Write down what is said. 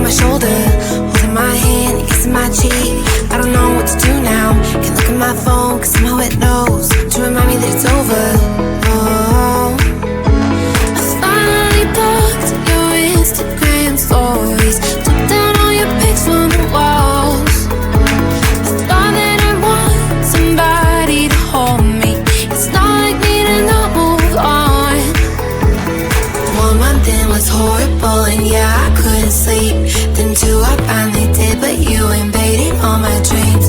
my shoulder, holding my hand, kissing my cheek. I don't know what to do now. Can't look at my phone, cause somehow it knows to remind me that it's over. Oh, I finally blocked your Instagram stories, took down all your pics from the walls. I thought that I want somebody to hold me. It's not like me to not move on. 1 month in was horrible, and yeah, I couldn't sleep. Then 2, I finally did, but you invaded all my dreams.